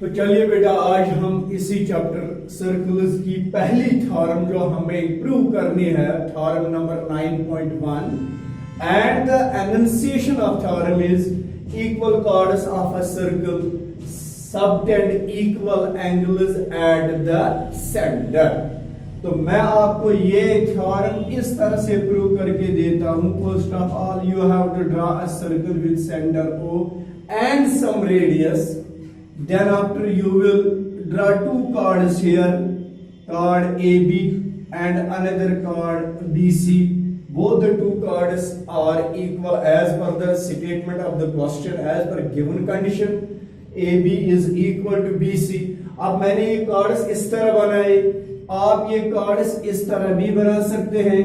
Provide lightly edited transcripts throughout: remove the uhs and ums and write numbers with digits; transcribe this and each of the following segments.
तो चलिए बेटा, आज हम इसी चैप्टर सर्कल्स की पहली थ्योरम जो हमें प्रूव करनी है, theorem number 9.1, and the enunciation of theorem is equal chords of a circle subtend equal angles at the centre. तो मैं आपको ये थ्योरम इस तरह से प्रूव करके देता हूं। First of all you have to draw a circle with centre O and some radius. Then after you will draw two chords here, chord AB and another chord BC. Both the two chords are equal as per the statement of the question, as per given condition. AB is equal to BC. अब मैंने ये chords इस तरह बनाए, आप ये chords इस तरह भी बना सकते हैं।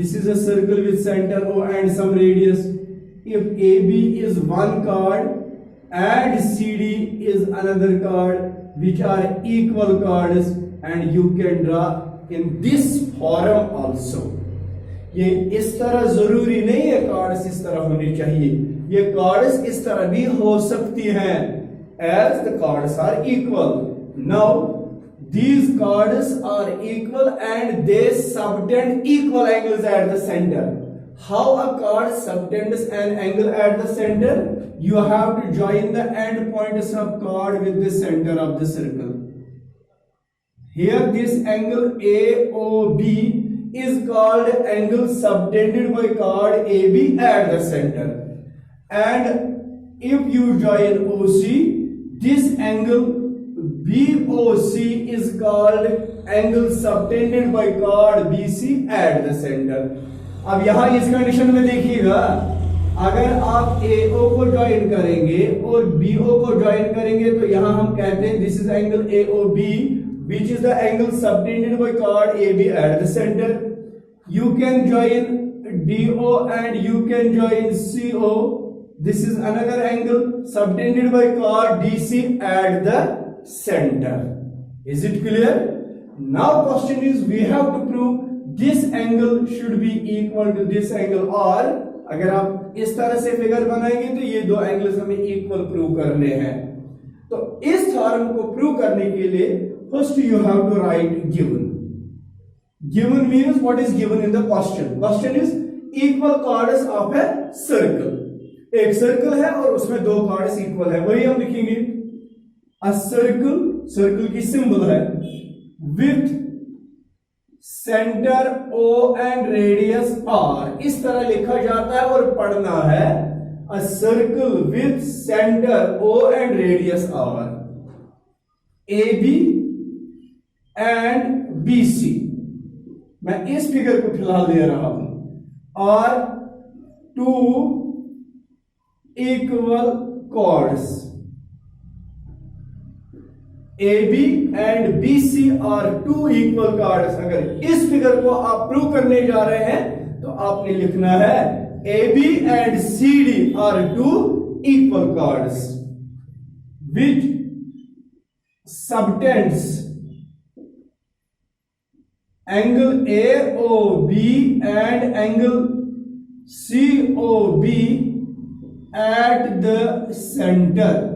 This is a circle with center O and some radius. If AB is one chord and CD is another chord, which are equal chords, and you can draw in this form also. ये इस तरह जरूरी नहीं है chords इस तरह होनी चाहिए, ये chords इस तरह भी हो सकती हैं, as the chords are equal. Now these chords are equal and they subtend equal angles at the center. How a chord subtends an angle at the center? You have to join the end points of chord with the center of the circle. Here this angle AOB is called angle subtended by chord AB at the center. And if you join OC, this angle BOC is called angle subtended by chord BC at the center. अब यहां इस condition में देखिएगा, अगर आप AO को join करेंगे और BO को ज्वाइन करेंगे तो यहां हम कहते हैं this is angle AOB which is the angle subtended by chord AB at the center. You can join DO and you can join CO. This is another angle subtended by chord DC at the center. Is it clear? Now question is we have to prove this angle should be equal to this angle, और अगर आप इस तरह से figure बनाएंगे तो ये दो एंगल्स हमें इक्वल प्रूव करने हैं। तो इस थ्योरम को प्रूव करने के लिए first you have to write given. Given means what is given in the question. Question is equal chords of a circle. एक सर्कल है और उसमें दो कॉर्ड्स इक्वल है, वही हम लिखेंगे। अ सर्कल, सर्कल की सिंबल है, with centre O and radius R, इस तरह लिखा जाता है और पढ़ना है a circle with centre O and radius R, AB and BC। मैं इस फिगर को फिलहाल दे रहा हूं, और two equal chords AB and BC और टू इक्वल कॉर्ड्स। अगर इस फिगर को आप प्रूव करने जा रहे हैं तो आपने लिखना है AB and CD are two equal chords which subtends angle AOB and angle COB at the centre,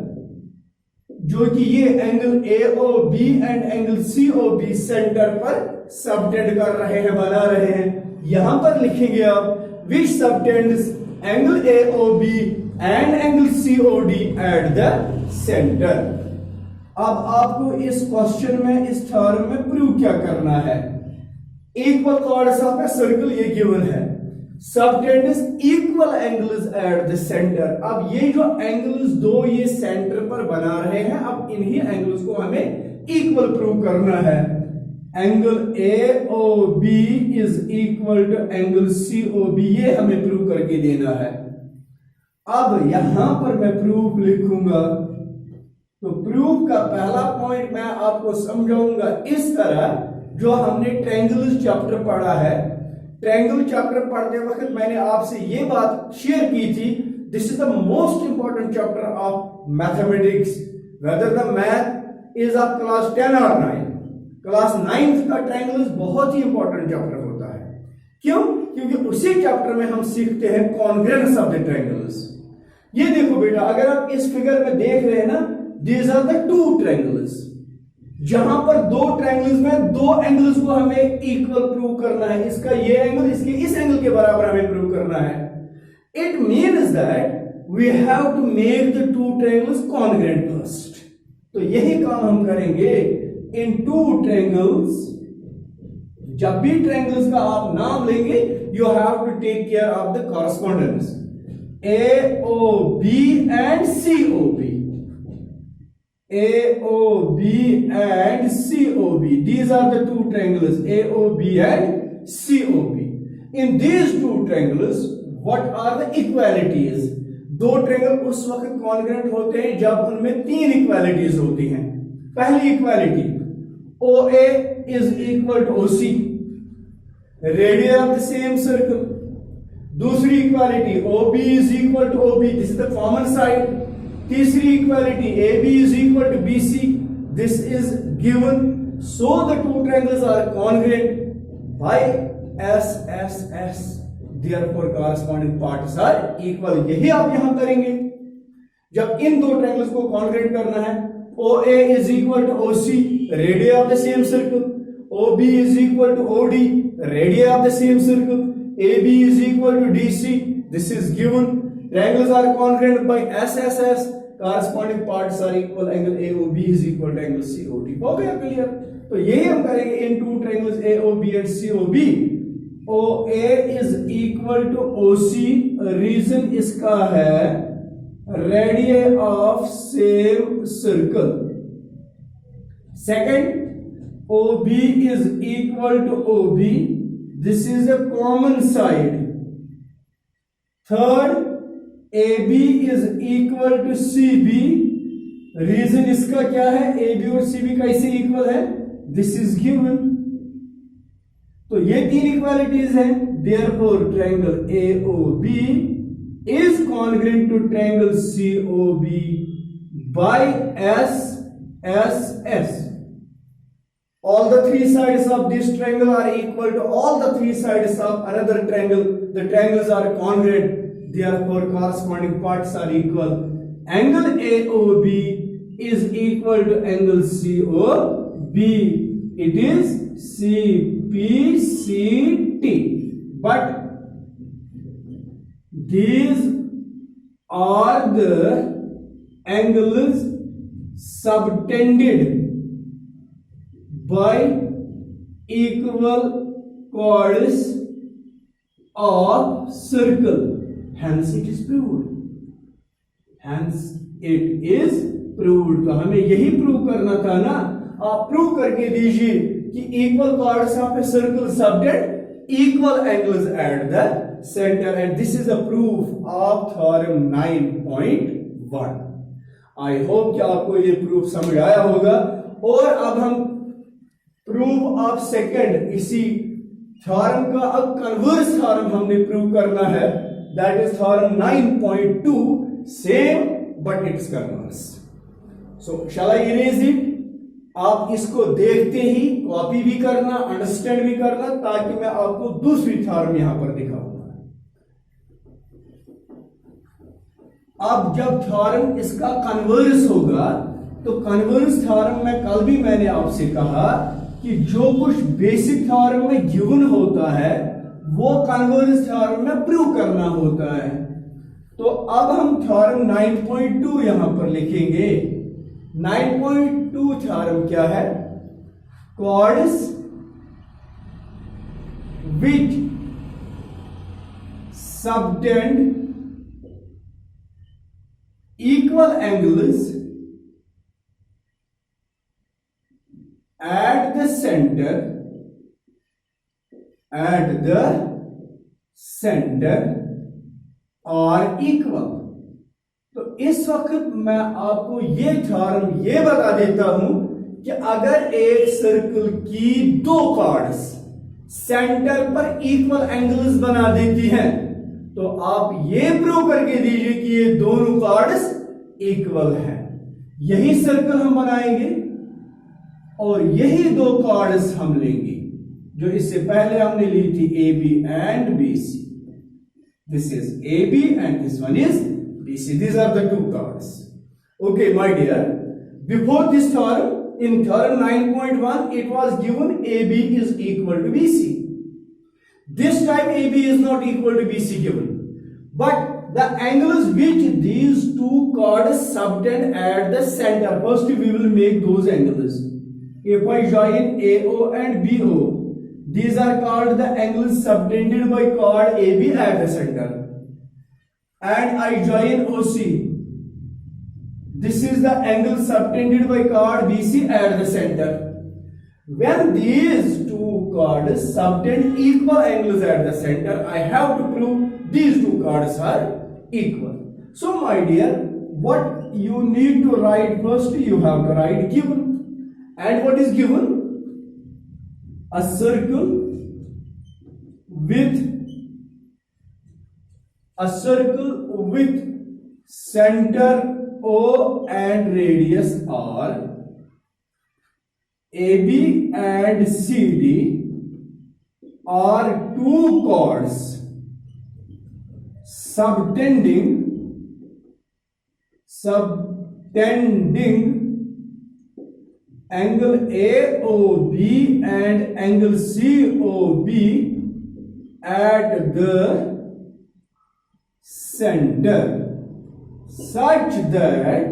जो कि ये angle AOB and angle COB centre पर सबटेंड कर रहे हैं, बना रहे हैं। यहां पर लिखेंगे आप which subtends angle AOB and angle COD at the centre. अब आपको इस क्वेश्चन में, इस थ्योरम में प्रूव क्या करना है? Equal chords of a circle ये गिवन है, subtends equal angles at the centre. अब ये जो एंगल्स दो ये सेंटर पर बना रहे हैं, अब इन्हीं एंगल्स को हमें इक्वल प्रूव करना है। Angle AOB is equal to angle COB, ये हमें प्रूव करके देना है। अब यहां पर मैं प्रूफ लिखूंगा, तो प्रूफ का पहला पॉइंट मैं आपको समझाऊंगा इस तरह, जो हमने ट्रायंगल चैप्टर पढ़ा है। ट्रायंगल चैप्टर पढ़ते वक्त मैंने आपसे ये बात शेयर की थी, this is the most important chapter of mathematics, whether the math is of class 10 और 9। क्लास 9th का ट्रायंगल्स बहुत ही इंपॉर्टेंट चैप्टर होता है। क्यों? क्योंकि उसी चैप्टर में हम सीखते हैं कॉन्ग्रुएंस ऑफ द ट्रायंगल्स। ये देखो बेटा, अगर आप इस फिगर में देख रहे हैं ना, these are the two triangles. जहां पर दो ट्रायंगल्स में दो एंगल्स को हमें इक्वल प्रूव करना है, इसका ये एंगल इसके इस एंगल के बराबर हमें प्रूव करना है। It means that we have to make the two triangles congruent first. तो यही काम हम करेंगे इन टू ट्रायंगल्स। जब भी ट्रायंगल्स का आप नाम लेंगे, you have to take care of the correspondence AOB and COB. AOB and COB. These are the two triangles AOB and COB. In these two triangles, what are the equalities? दो triangle उस वक्त congruent होते हैं जब उनमें तीन equalities होती हैं। पहली equality OA is equal to OC, radius of the same circle. दूसरी equality OB is equal to OB, this is the common side. तीसरी equality AB is equal to BC, this is given. So the two triangles are congruent by SSS. Therefore corresponding parts are equal. यही आप यहां करेंगे जब इन दो triangles को congruent करना है। OA is equal to OC, radius of the same circle. OB is equal to OD, radius of the same circle. AB is equal to DC, this is given. Triangles are congruent by SSS. Corresponding parts are equal. Angle AOB is equal to angle COD. हो गया clear? तो यही हम करेंगे in two triangles AOB and COB. OA is equal to OC. Reason इसका है radius of same circle. Second, OB is equal to OB. This is a common side. Third, AB is equal to CB. Reason इसका क्या है? AB और CB कैसे equal है? This is given. तो ये तीन इक्वालिटीज हैं। Therefore triangle AOB is congruent to triangle COB by SSS. All the three sides of this triangle are equal to all the three sides of another triangle. The triangles are congruent. Therefore corresponding parts are equal. Angle AOB is equal to angle COB. It is CPCT. But these are the angles subtended by equal chords of circle. Hence it is proved. Hence it is proved. तो हमें यही prove करना था ना। आप prove करके दीजिए कि equal chords of a circle subtend equal angles at the center, and this is a proof of theorem 9.1. I hope कि आपको ये प्रूफ समझ आया होगा। और अब हम प्रूफ ऑफ सेकंड, इसी थ्योरम का अब कन्वर्स थ्योरम हमने प्रूव करना है। That is theorem 9.2, same but it's converse. So shall I erase it? आप इसको देखते ही कॉपी भी करना, अंडरस्टैंड भी करना, ताकि मैं आपको दूसरी थ्योरम यहां पर दिखाऊंगा। अब जब थ्योरम इसका कन्वर्स होगा, तो कन्वर्स थ्योरम में कल भी मैंने आपसे कहा कि जो कुछ बेसिक थ्योरम में गिवन होता है वो कन्वर्स थ्योरम में प्रूव करना होता है। तो अब हम थ्योरम 9.2 यहां पर लिखेंगे। 9.2 थ्योरम क्या है? chords which subtend equal angles at the center are equal. तो इस वक्त मैं आपको ये थ्योरम ये बता देता हूं कि अगर एक सर्कल की दो कॉर्ड्स सेंटर पर इक्वल एंगल्स बना देती हैं, तो आप ये प्रूव करके दीजिए कि ये दोनों कॉर्ड्स इक्वल हैं। यही सर्कल हम बनाएंगे और यही दो कॉर्ड्स हम लेंगे जो इससे पहले हमने ली थी AB and BC. This is AB and this one is BC. These are the two chords. Okay, my dear. Before this theorem, in theorem 9.1, it was given AB is equal to BC. This time AB is not equal to BC given, but the angles which these two chords subtend at the center, first we will make those angles. If I join AO and BO, these are called the angles subtended by chord AB at the center. And I join OC. This is the angle subtended by chord BC at the center. When these two chords subtend equal angles at the center, I have to prove these two chords are equal. So my dear, what you need to write first, you have to write given. And what is given? A circle with center O and radius R, AB and CD are two chords subtending angle AOB and angle COB at the center, such that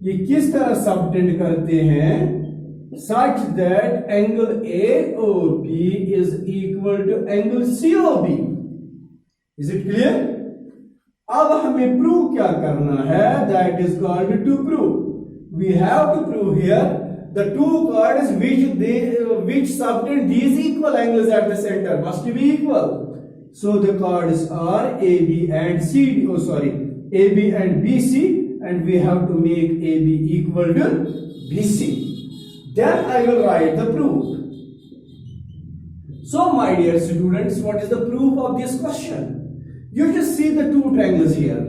ये किस तरह subtend करते हैं, such that angle AOB is equal to angle COB. Is it clear? अब हमें prove क्या करना है? That is called to prove. We have to prove here the two chords which subtend these equal angles at the center must be equal. So the chords are AB and CD. Oh, sorry, AB and BC, and we have to make AB equal to BC. Then I will write the proof. So, my dear students, what is the proof of this question? You just see the two triangles here.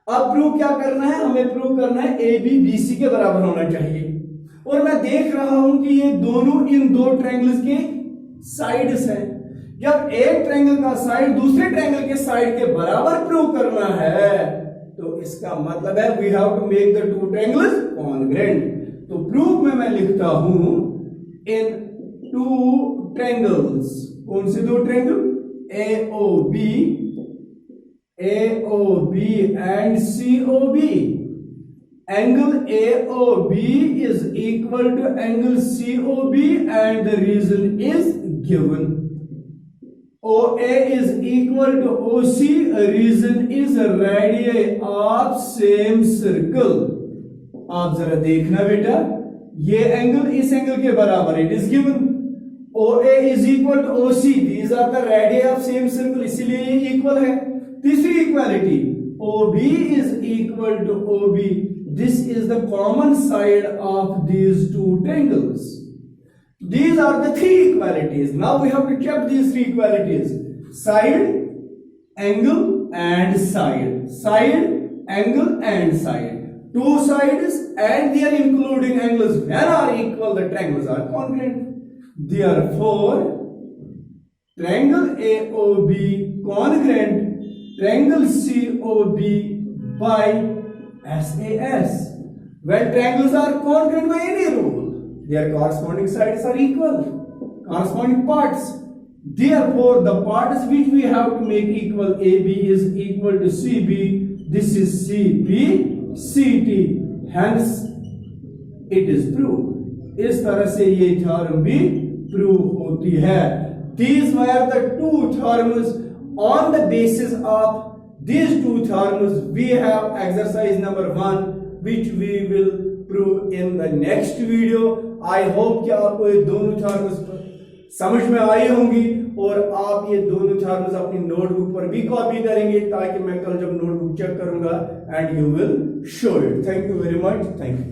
अब prove क्या करना है? हमें prove करना है AB BC के बराबर होना चाहिए, और मैं देख रहा हूं कि ये दोनों इन दो ट्रायंगल्स के साइड्स हैं. जब एक ट्रायंगल का साइड दूसरे ट्रायंगल के साइड के बराबर प्रूव करना है, तो इसका मतलब है we have to make the two triangles congruent. तो प्रूफ में मैं लिखता हूं इन टू ट्रायंगल्स. कौन से दो triangle? AOB and COB. Angle AOB is equal to angle COB, and the reason is given. OA is equal to OC, reason is radii of same circle. आप जरा देखना बेटा, ये एंगल इस एंगल के बराबर है, it is given. OA is equal to OC, these are the radii of same circle, इसीलिए ये इक्वल है. तीसरी equality, OB is equal to OB, this is the common side of these two triangles. These are the three equalities. Now we have to check these three equalities: side, angle and side. Side, angle and side. Two sides and they are including angles when are equal, the triangles are congruent. Therefore, triangle AOB congruent triangle COB by SAS. When triangles are congruent by any rule, their corresponding sides are equal, corresponding parts. Therefore, the parts which we have to make equal, AB is equal to CB, this is CB, CT, hence it is proved. इस तरह से ये theorem भी prove होती है. These were the two theorems. On the basis of these two theorems, we have exercise number 1, which we will prove in the next video. I hope कि आपको ये दोनों थ्योरम्स समझ में आई होंगी, और आप ये दोनों थ्योरम्स अपनी नोटबुक पर भी कॉपी करेंगे, ताकि मैं कल जब नोटबुक चेक करूंगा and you will show it. Thank you very much. Thank you.